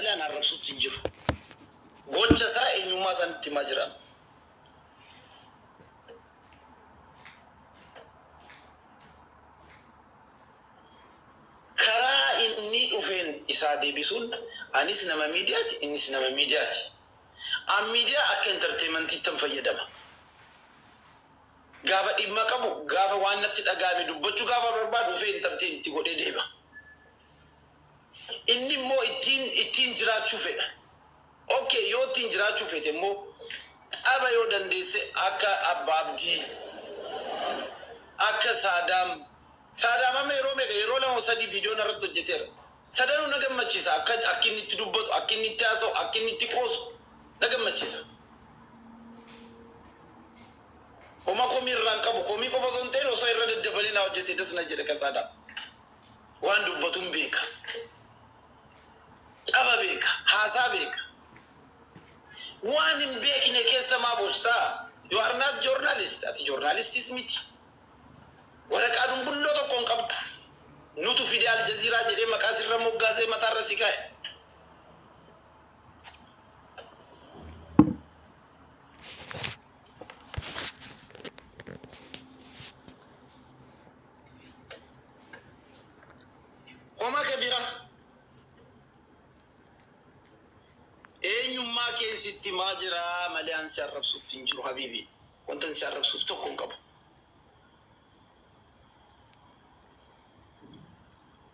ملي أنا الرب سوت تنجر قوتش سا إنه ما سنتي مجرم كرا إني أفين إسادي بيسون أني سينما ميديات إني سينما ميديات أم ميديا أكن ترتيمنتي تنفيدما غافا إما كابو غافا وانا تدقامي دبوچو غافا برباد أفين ترتيم تقول ديبا إني مو إتين جراتشو فينا أوكي يو تين جراتشو فينا مو أبا يو دنديسي أكا أبابدي أكا سادام أما يرومي يرولا وسادي فيديو نرتو جتير سادانو نغم مچيسا أكي نتي دبوت أكي نتي أسو أكي نتي كوسو نغم مچيسا وما كومي رانكابو كومي كوفا دونتين وصو يرد الدبالينا وجتي تسنا جدك سادام وان دبوتون بيكا أبا بيكا حاسا بيكا وان بيك نكيسا ما بوشتا you are not journalist at journalist is meeting ولك أدم بلو تكون قبض نوتو في الجزيرة جدي مكاسر رمو غازي مطار رسيكاي وما كبيرة أي ما كان ستي ماجرا مليان سيارب سوتين جرو حبيبي وانت سيارب سوتكم قبض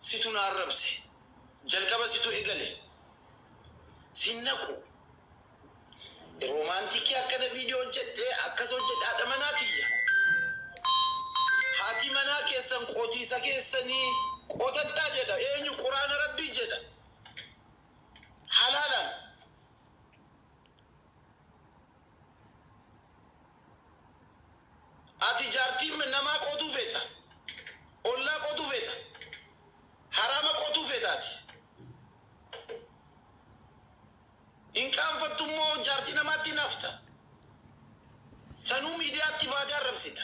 سيتو ناربسي جلقبا سيتو إيغالي سينكو رومانتيكي أكدا فيديو جد أكسو جد آدماناتي هاتي منا كيسن قوتي سكيسني قوتت دا جدا إينيو قرآن ربي جدا حلالا آتي جارتي من نما قوتو فيتا أولا قوتو فيتا حرام قوتو فيتاتي إن كان فتمو جارتي نماتي نفتا سنو ميدياتي بعد الربسيتا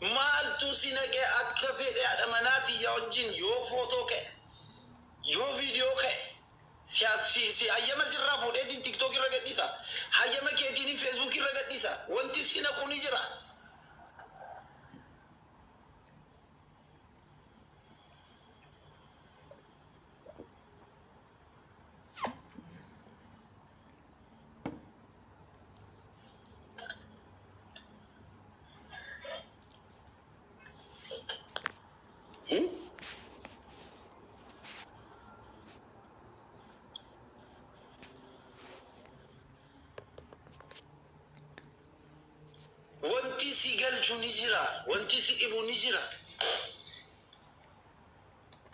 مالتو سينك أكفي دي أدماناتي يوجين يو فوتو كي يو فيديو كي سي أيما سرافو دي تيك توك رغت ديسا أيما كيتيني فيسبوك رغت ديسا وانتي سينا كوني جرا وانتي سي قلتو نجرا وانتي سي إبو نجرا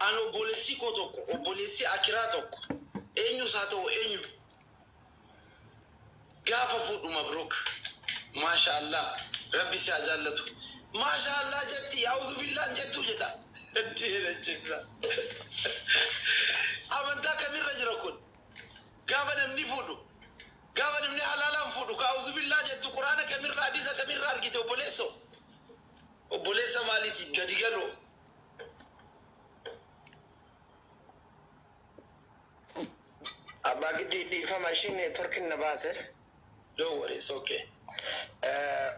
أنا بوليسي كوتوكو وبوليسي أكيراتوكو إنيو ساتو إنيو قافة فوق مبروك ما شاء الله ربي سيجالتو ما شاء الله جتي أعوذ بالله جتو جدا الدين الجنة أمنتا كمير رجلكون قافة نمني فودو قافة نمني حلالا فودو أعوذ بالله جتو قرآن كمير حديثة كمير راركتو بوليسو وبوليسة مالتي قدقلو أبا قدي فماشيني ترك النباسة don't worry it's okay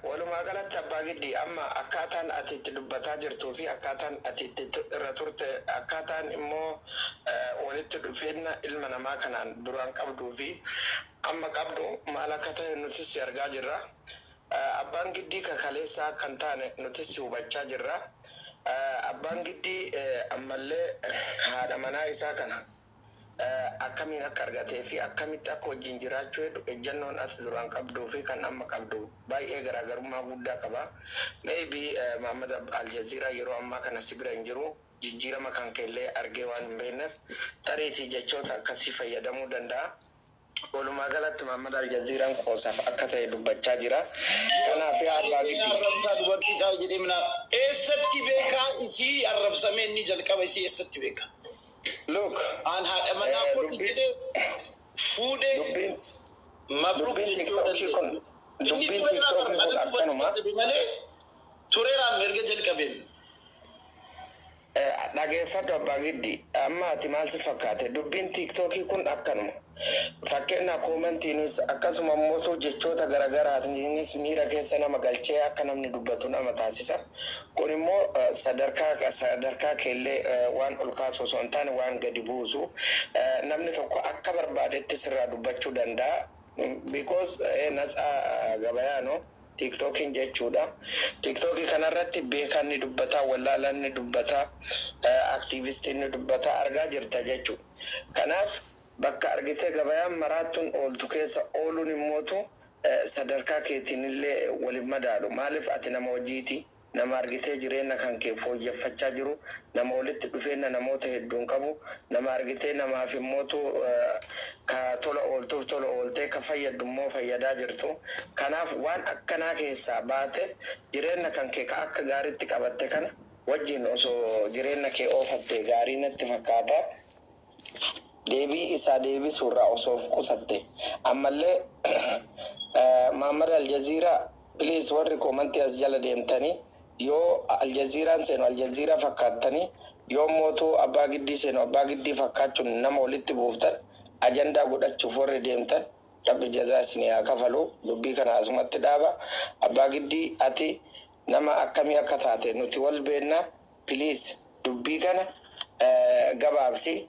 ولما قالت أبا قدي أما أكاتان أتي تلبتا جرتو في أكاتان أتي رتورت أكاتان إمو ولدت فينا إلمنا ما كان دران قبضو في أما قبضو مالكتا نتسي أرقا جرا أبان قدي كاليسا كانتان نتسي وبچا جرا أبان قدي أما اللي هذا منايسا كان أكمل أكرجته في أكمل تأكل جنجرات شوي الجنون أسدران كابدو في كان أما كابدو باي إجرا غير ما بودا كبا maybe محمد الجزيرة يرو أما كان سبرا ينجرو جنجرة ما كان كله أرجوان بينف ترى جاتشوتا كسيفة يدمو دندا ولما قالت محمد الجزيرة كوسف أكتة يدبج جاجرا كان في عربة جدي منا إستي بيكا إسي الرب سمين نيجال كويسي إستي بيكا look أنا هذا ما نقول كده food Mabruk dubbiin tiktokii kun inni dubbiin ture tiktokii kun akkanuma malee tureeraan mirga jalqabeen. dhageeffadhu abbaa giddi amma ati maal si fakkaate dubbiin tiktokii kun akkanuma fakkeenya koomantiinis akkasuma mootuu jechoota garagaraatiinis miira keessa nama galchee akka namni dubbatu nama taasisa kun immoo sadarkaa keellee waan ol kaasuu osoo hin taane waan gadi buusu namni tokko akka barbaadetti sirraa dubbachuu danda'a because natsaa gabayaano TikTokin jechuudha. TikTokii kanarratti beekan ni dubbata, wallaalan ni dubbata, aktiivistiin ni dubbata argaa jirta jechuudha. Kanaaf bakka argitee gabayaan maraattuun ooltu keessa ooluun immootu sadarkaa keetiin illee waliin madaalu. Maaliif ati nama hojiiti? Nama argitee jireenya kan kee fooyyeffachaa jiru, nama walitti dhufeenya namoota hedduun qabu, nama argitee namaaf immootu ka tola ooltuuf tola ooltee ka fayyadummoo fayyadaa jirtu. Kanaaf waan akkanaa keessaa baate jireenya kan kee ka akka gaariitti qabatte kana wajjin osoo jireenya kee oofatte gaarii natti fakkaata. Deebii isaa deebisuurraa osoo qusatte. Ammallee Muhammad Aljazeera please warri koomantii as jala deemtanii yoo Aljazeeraan seenu Aljazeera fakkaatanii yoo mootuu abbaa giddii seenu abbaa giddii fakkaachuun nama walitti buuftan ajandaa godhachuuf warri deemtan rabbi jazaa isinii haa kafalu dubbii kana asumatti dhaaba abbaa giddii ati nama akkamii akka taate nuti wal beennaa please dubbii kana gabaabsi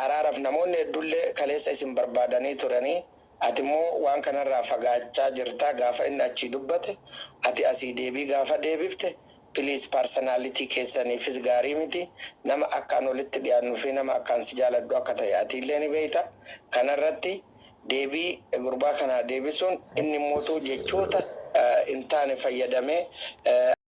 araaraaf namoonni hedduullee kaleessa isin barbaadanii turanii ati immoo waan kanarraa fagaachaa jirta gaafa inni achi dubbate ati asii deebii gaafa deebifte please personality keessaniifis gaarii miti nama akkaan walitti dhiyaannu fi nama akkaan si jaaladhu akka ta'e ati illee ni beekta kanarratti deebii gurbaa kanaa deebisuun inni mootuu jechoota hin taane fayyadamee